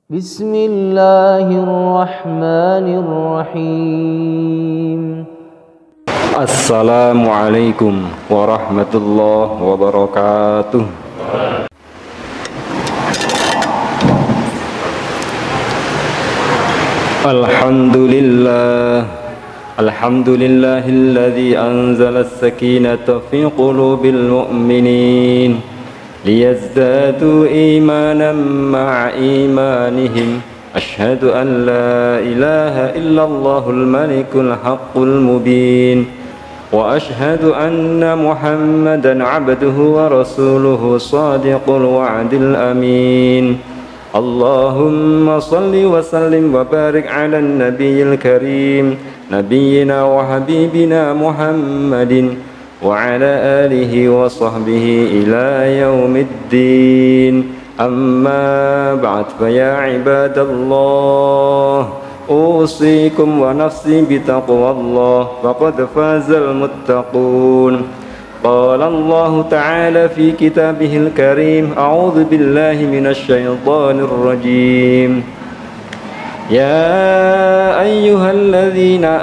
Bismillahirrahmanirrahim. Assalamualaikum warahmatullahi wabarakatuh. Alhamdulillahilladzi anzala as-sakinata fi qulubil mu'minin liyazdadu imanan ma'a imanihim. Asyhadu an la ilaha illallahul malikul haqqul mubin wa asyhadu anna Muhammadan abduhu wa rasuluhu shadiqul wa'dil amin. Allahumma salli wa sallim wa barik ala nabiyil karim nabiyyina wa habibina Muhammadin wa ala alihi wa sahbihi ila yaumiddin. Amma ba'd, fa ya ibadallah, usikum wa nafsi bitaqwallah, faqad fazal muttaqun. Qala Allah ta'ala fi kitabihil karim, a'udzu billahi minasy syaithanir rajim. Ya ayyuhalladzina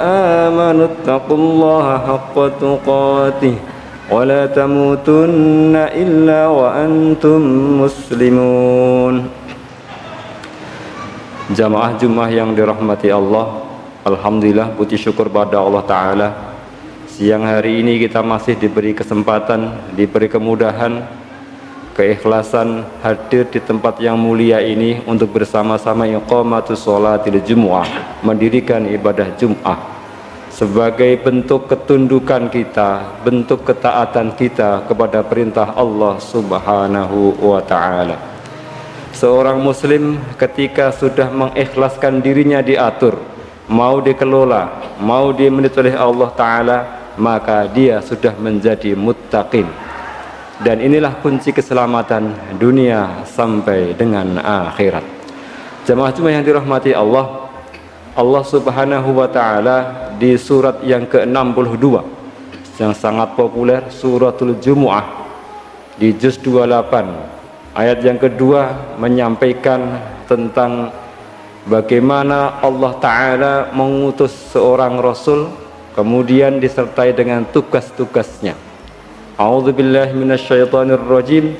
amanu taqullaha haqqa tuqatih wa la tamutunna illa wa antum muslimun. Jamaah Jumat yang dirahmati Allah, alhamdulillah, puji syukur pada Allah Ta'ala. Siang hari ini kita masih diberi kesempatan, diberi kemudahan, keikhlasan hadir di tempat yang mulia ini untuk bersama-sama iqamatus sholatil jumu'ah, mendirikan ibadah Jum'ah sebagai bentuk ketundukan kita, bentuk ketaatan kita kepada perintah Allah Subhanahu wa ta'ala. Seorang muslim ketika sudah mengikhlaskan dirinya diatur, mau dikelola, mau dimenit oleh Allah Ta'ala, maka dia sudah menjadi muttaqin. Dan inilah kunci keselamatan dunia sampai dengan akhirat. Jamaah Jumat yang dirahmati Allah, Allah Subhanahu wa ta'ala di surat yang ke-62 yang sangat populer, suratul Jumu'ah, di juz 28 ayat yang kedua menyampaikan tentang bagaimana Allah Ta'ala mengutus seorang Rasul, kemudian disertai dengan tugas-tugasnya. A'udzu billahi minasyaitonir rajim.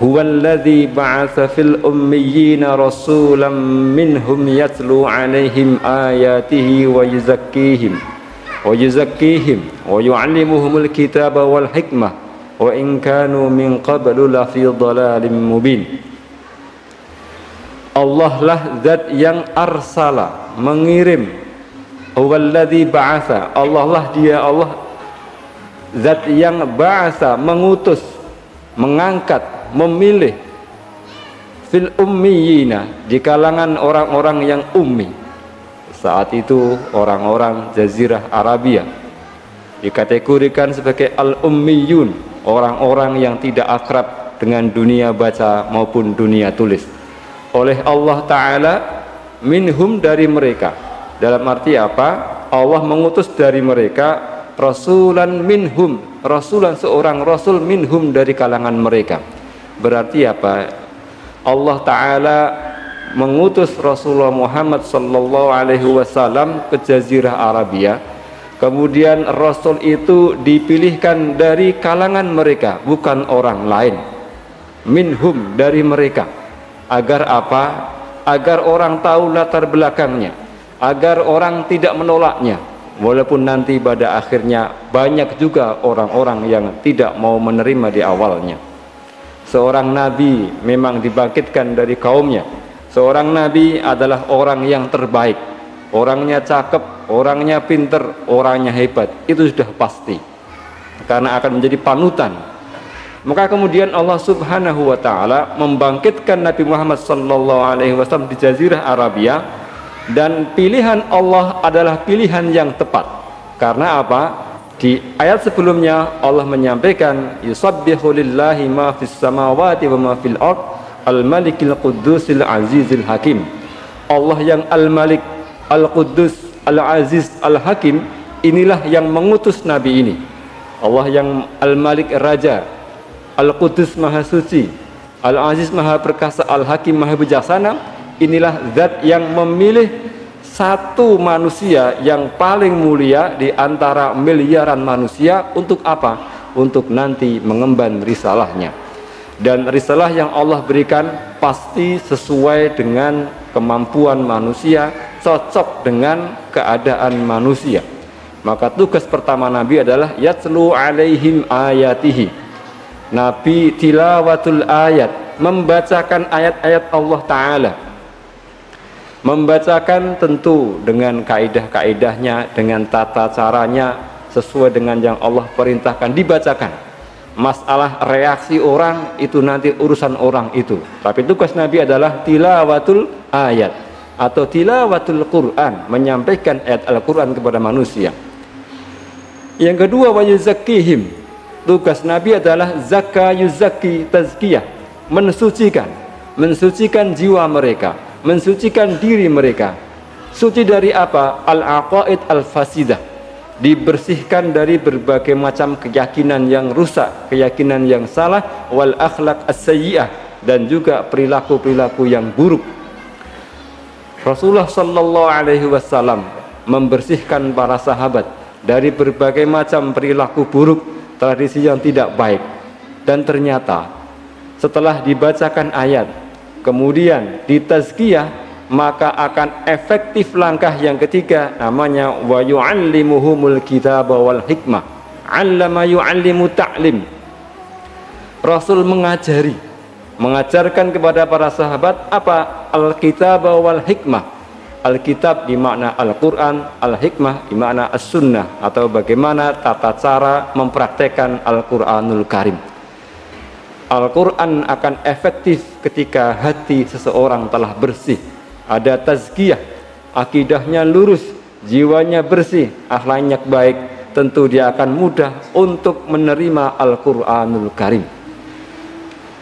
Huwallazi ba'atsa fil ummiyina rasulan minhum yatlu 'alaihim ayatihi wa yuzakkihim wa yu'allimuhumul kitaba wal hikmah wa in kanu min qablu lafi dhalalin mubin. Allah lah zat yang arsala, mengirim. Huwallazi ba'atsa, Allah lah dia, Allah zat yang ba'asa, mengutus, mengangkat, memilih, fil ummiyina, di kalangan orang-orang yang ummi. Saat itu orang-orang Jazirah Arabia dikategorikan sebagai al-ummiyun, orang-orang yang tidak akrab dengan dunia baca maupun dunia tulis. Oleh Allah Ta'ala, minhum, dari mereka. Dalam arti apa? Allah mengutus dari mereka rasulan minhum, rasulan, seorang rasul, minhum, dari kalangan mereka. Berarti apa? Allah Ta'ala mengutus Rasulullah Muhammad sallallahu alaihi wasallam ke Jazirah Arabia. Kemudian rasul itu dipilihkan dari kalangan mereka, bukan orang lain. Minhum, dari mereka. Agar apa? Agar orang tahu latar belakangnya, agar orang tidak menolaknya. Walaupun nanti pada akhirnya banyak juga orang-orang yang tidak mau menerima di awalnya. Seorang nabi memang dibangkitkan dari kaumnya. Seorang nabi adalah orang yang terbaik, orangnya cakep, orangnya pinter, orangnya hebat. Itu sudah pasti, karena akan menjadi panutan. Maka kemudian Allah Subhanahu wa ta'ala membangkitkan Nabi Muhammad sallallahu alaihi wasallam di Jazirah Arabia. Dan pilihan Allah adalah pilihan yang tepat. Karena apa? Di ayat sebelumnya Allah menyampaikan, yusabbihu lillahi ma fis samawati wa ma fil ard, al-malikil quddusil azizil hakim. Allah yang al-malik, al-quddus, al-aziz, al-hakim, inilah yang mengutus Nabi ini. Allah yang al-malik, raja, al-quddus, maha suci, al-aziz, maha perkasa, al-hakim, maha bijaksana. Inilah zat yang memilih satu manusia yang paling mulia di antara miliaran manusia untuk apa? Untuk nanti mengemban risalahnya. Dan risalah yang Allah berikan pasti sesuai dengan kemampuan manusia, cocok dengan keadaan manusia. Maka tugas pertama Nabi adalah yatlu alaihim ayatihi. Nabi tilawatul ayat, membacakan ayat-ayat Allah Ta'ala. Membacakan tentu dengan kaidah-kaidahnya, dengan tata caranya, sesuai dengan yang Allah perintahkan dibacakan. Masalah reaksi orang itu nanti urusan orang itu. Tapi tugas Nabi adalah tilawatul ayat atau tilawatul Quran, menyampaikan ayat Al-Quran kepada manusia. Yang kedua, wa yuzakkihim. Tugas Nabi adalah zakka yuzakki, tazkiyah, mensucikan jiwa mereka, mensucikan diri mereka. Suci dari apa? Al-aqaid al-fasidah, dibersihkan dari berbagai macam keyakinan yang rusak, keyakinan yang salah, wal akhlaq as-sayyi'ah, dan juga perilaku-perilaku yang buruk. Rasulullah sallallahu alaihi wasallam membersihkan para sahabat dari berbagai macam perilaku buruk, tradisi yang tidak baik. Dan ternyata setelah dibacakan ayat, kemudian ditazkiyah, maka akan efektif langkah yang ketiga, namanya wa yu'allimuhumul kitaba wal hikmah. 'Allama yu'allimu ta'lim. Rasul mengajarkan kepada para sahabat apa? Al-kitaba wal hikmah. Al-kitab dimakna Al-Quran, Al-hikmah dimakna As-Sunnah, atau bagaimana tata cara mempraktekkan Al-Quranul Karim. Al-Quran akan efektif ketika hati seseorang telah bersih, ada tazkiyah, akidahnya lurus, jiwanya bersih, akhlaknya baik, tentu dia akan mudah untuk menerima Al-Quranul Karim.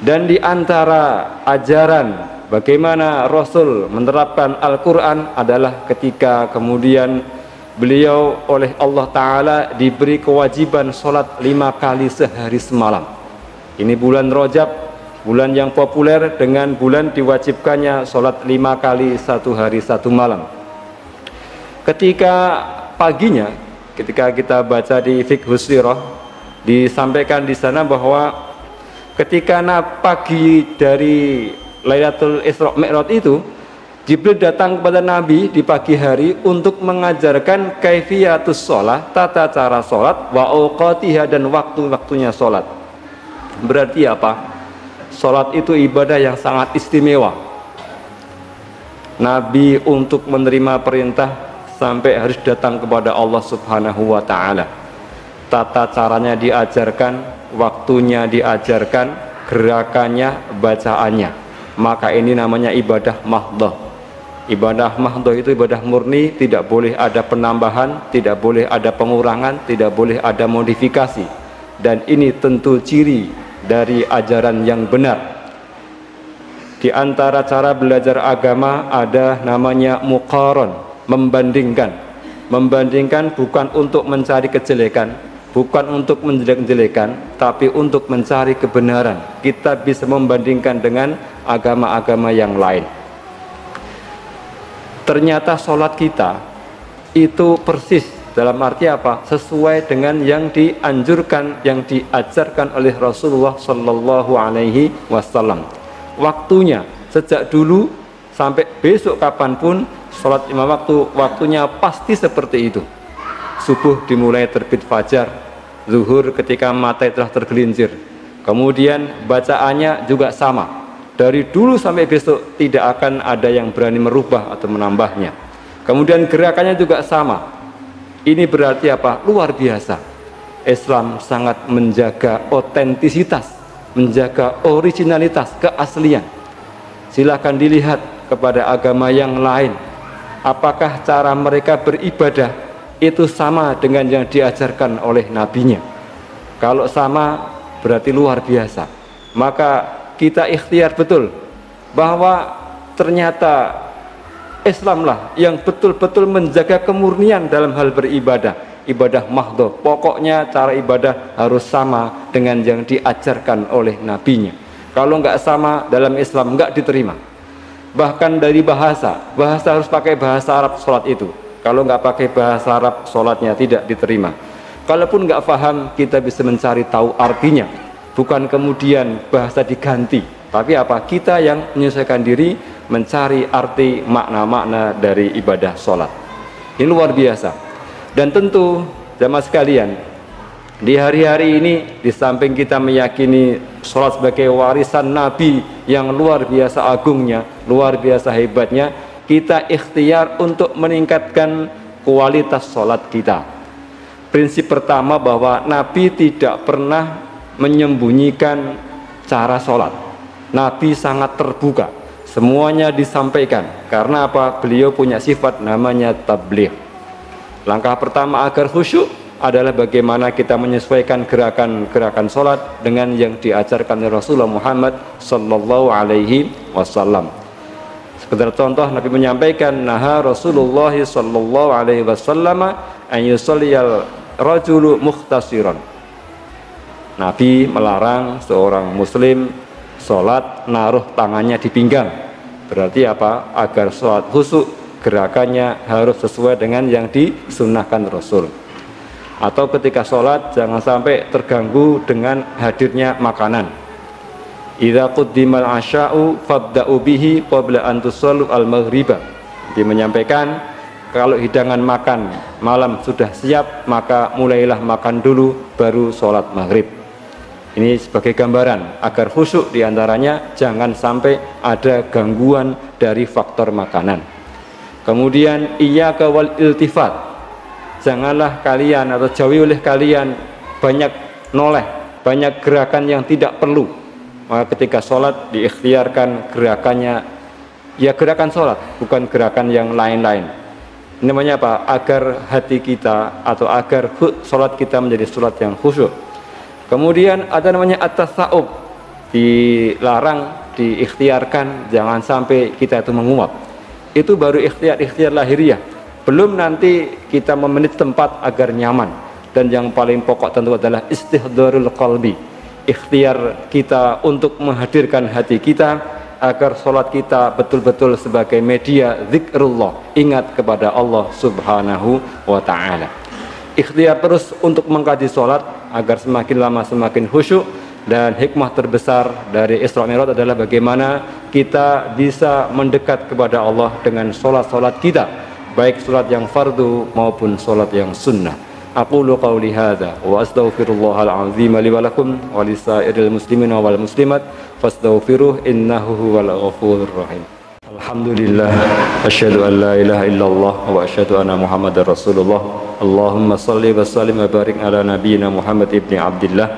Dan di antara ajaran bagaimana Rasul menerapkan Al-Quran adalah ketika kemudian beliau oleh Allah Ta'ala diberi kewajiban sholat 5 kali sehari semalam. Ini bulan Rajab, bulan yang populer dengan bulan diwajibkannya sholat 5 kali 1 hari 1 malam. Ketika paginya, ketika kita baca di Fiqhus Sirah, disampaikan di sana bahwa ketika pagi dari Lailatul Isra Mi'raj itu, Jibril datang kepada Nabi di pagi hari untuk mengajarkan kaifiyatus sholat, tata cara sholat, wa awqatiha, dan waktu-waktunya sholat. Berarti apa? Sholat itu ibadah yang sangat istimewa. Nabi untuk menerima perintah sampai harus datang kepada Allah Subhanahu wa Ta'ala. Tata caranya diajarkan, waktunya diajarkan, gerakannya, bacaannya. Maka ini namanya ibadah mahdhah. Ibadah mahdhah itu ibadah murni, tidak boleh ada penambahan, tidak boleh ada pengurangan, tidak boleh ada modifikasi. Dan ini tentu ciri dari ajaran yang benar. Di antara cara belajar agama ada namanya muqaron, membandingkan. Membandingkan bukan untuk mencari kejelekan, bukan untuk menjelek-jelekan, tapi untuk mencari kebenaran. Kita bisa membandingkan dengan agama-agama yang lain. Ternyata sholat kita itu persis, dalam arti apa? Sesuai dengan yang dianjurkan, yang diajarkan oleh Rasulullah Sallallahu Alaihi Wasallam. Waktunya sejak dulu sampai besok kapanpun, sholat 5 waktu, waktunya pasti seperti itu. Subuh dimulai terbit fajar, zuhur ketika matahari telah tergelincir. Kemudian bacaannya juga sama. Dari dulu sampai besok tidak akan ada yang berani merubah atau menambahnya. Kemudian gerakannya juga sama. Ini berarti apa? Luar biasa. Islam sangat menjaga otentisitas, menjaga originalitas, keaslian. Silahkan dilihat kepada agama yang lain. Apakah cara mereka beribadah itu sama dengan yang diajarkan oleh nabinya? Kalau sama, berarti luar biasa. Maka kita ikhtiar betul bahwa ternyata Islamlah yang betul-betul menjaga kemurnian dalam hal beribadah, ibadah mahdhah. Pokoknya cara ibadah harus sama dengan yang diajarkan oleh nabinya. Kalau nggak sama dalam Islam nggak diterima. bahkan dari bahasa harus pakai bahasa Arab sholat itu. Kalau nggak pakai bahasa Arab, sholatnya tidak diterima. Kalaupun nggak paham, kita bisa mencari tahu artinya, bukan kemudian bahasa diganti, tapi apa, kita yang menyesuaikan diri mencari arti makna-makna dari ibadah sholat. Ini luar biasa. Dan tentu jamaah sekalian, di hari-hari ini, di samping kita meyakini sholat sebagai warisan Nabi yang luar biasa agungnya, luar biasa hebatnya, kita ikhtiar untuk meningkatkan kualitas sholat kita. Prinsip pertama bahwa Nabi tidak pernah menyembunyikan cara sholat. Nabi sangat terbuka, semuanya disampaikan. Karena apa? Beliau punya sifat namanya tabligh. Langkah pertama agar khusyuk adalah bagaimana kita menyesuaikan gerakan-gerakan sholat dengan yang diajarkan oleh Rasulullah Muhammad sallallahu alaihi wasallam. Sekedar contoh, Nabi menyampaikan, naha Rasulullah sallallahu alaihi wasallam an yusalliyal rajulu mukhtasiran. Nabi melarang seorang muslim sholat naruh tangannya di pinggang. Berarti apa? Agar sholat khusyuk, gerakannya harus sesuai dengan yang disunnahkan Rasul. Atau ketika sholat jangan sampai terganggu dengan hadirnya makanan. Idza quddimal asya'u fabda'u bihi qabla an tusallu al-maghriba. Dia menyampaikan, kalau hidangan makan malam sudah siap, maka mulailah makan dulu baru sholat maghrib. Ini sebagai gambaran agar khusyuk, diantaranya jangan sampai ada gangguan dari faktor makanan. Kemudian iyyaka wal iltifat, janganlah kalian atau jauhi oleh kalian banyak noleh, banyak gerakan yang tidak perlu. Maka ketika sholat diikhtiarkan gerakannya ya gerakan sholat, bukan gerakan yang lain-lain. Ini namanya apa? Agar hati kita atau agar sholat kita menjadi sholat yang khusyuk. Kemudian ada namanya at-tasawuf, dilarang, diikhtiarkan jangan sampai kita itu menguap. Itu baru ikhtiar lahiriah, belum nanti kita memenit tempat agar nyaman. Dan yang paling pokok tentu adalah istihdharul qalbi, ikhtiar kita untuk menghadirkan hati kita agar sholat kita betul-betul sebagai media zikrullah, ingat kepada Allah subhanahu wa ta'ala. Ikhtiar terus untuk mengkaji sholat agar semakin lama semakin khusyuk. Dan hikmah terbesar dari Isra Mi'raj adalah bagaimana kita bisa mendekat kepada Allah dengan sholat-sholat kita, baik sholat yang fardu maupun sholat yang sunnah. Aqulu qawli hadza wa astaghfirullahal azim li wa lakum wa lisairil muslimina wal muslimat fastaghfiruh innahu huwal ghafurur rahim. Alhamdulillah, asyhadu an la ilaha illallah wa asyhadu anna muhammadar rasulullah. Allahumma shalli wa sallim wa barik ala nabiyyina Muhammad ibni Abdillah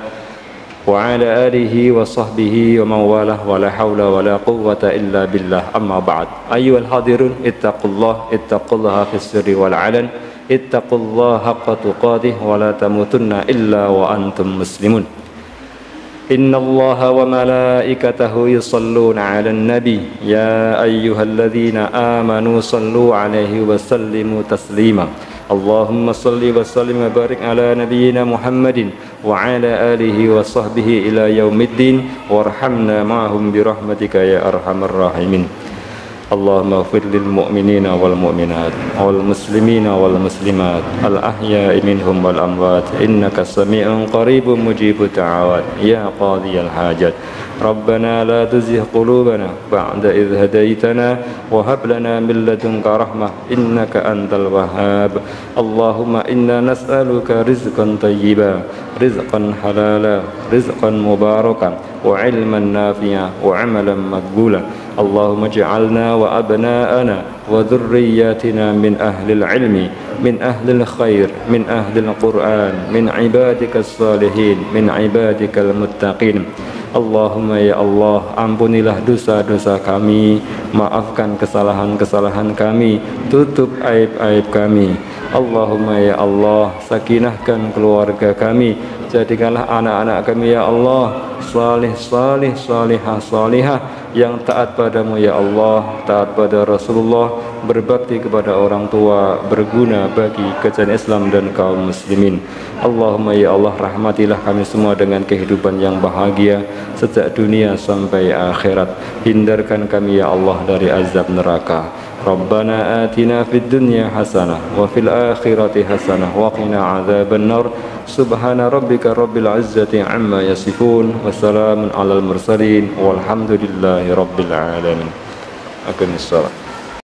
wa ala alihi wa sahbihi wa mawalah wa la hawla wa la quwwata illa billah, amma ba'd. Ayyuhal hadirun, ittaqullaha fis sirri wal alan, ittaqullaha haqqa tuqatih wa la tamutunna illa wa antum muslimun. Innallaha wa malaikatahu yusalluna 'alan nabi ya ayyuhalladzina amanu sallu 'alaihi wa sallimu taslima. Allahumma salli wa sallim wa barik ala nabiyyina Muhammadin wa ala alihi wa sahbihi ila yaumiddin warhamna ma'ahum birahmatika ya arhamar rahimin. Allahumma ighfir lil mu'minina wal mu'minat wal muslimina wal muslimat al ahya'i minhum wal amwat innaka sami'un qaribun mujibud da'awat ya qadiyal hajat. Rabbana la tuzigh qulubana ba'da idh hadaitana wa hab lana min ladunka rahmah innaka antal wahhab. Allahumma inna nas'aluka rizqan tayyiban, rizqan halala, rizqan mubarakan wa ilman nafi'a wa amalan maqbula. Allahumma ij'alna wa abna'ana wa dhurriyyatina min ahlil ilmi, min ahlil khair, min ahlil Qur'an, min ibadikas salihin, min ibadikal muttaqin. Allahumma ya Allah, ampunilah dosa-dosa kami, maafkan kesalahan-kesalahan kami, tutup aib-aib kami. Allahumma ya Allah, sakinahkan keluarga kami, jadikanlah anak-anak kami ya Allah salih-salih, salihah-salihah, yang taat padamu ya Allah, taat pada Rasulullah, berbakti kepada orang tua, berguna bagi kerajaan Islam dan kaum muslimin. Allahumma ya Allah, rahmatilah kami semua dengan kehidupan yang bahagia sejak dunia sampai akhirat. Hindarkan kami ya Allah dari azab neraka. Rabbana atina fid dunya hasanah wa fil akhirati hasanah wa qina adzaban nar. Subhana rabbika rabbil izzati amma yasifun wa salamun alal mursalin walhamdulillahi rabbil alamin. Aqimissalam.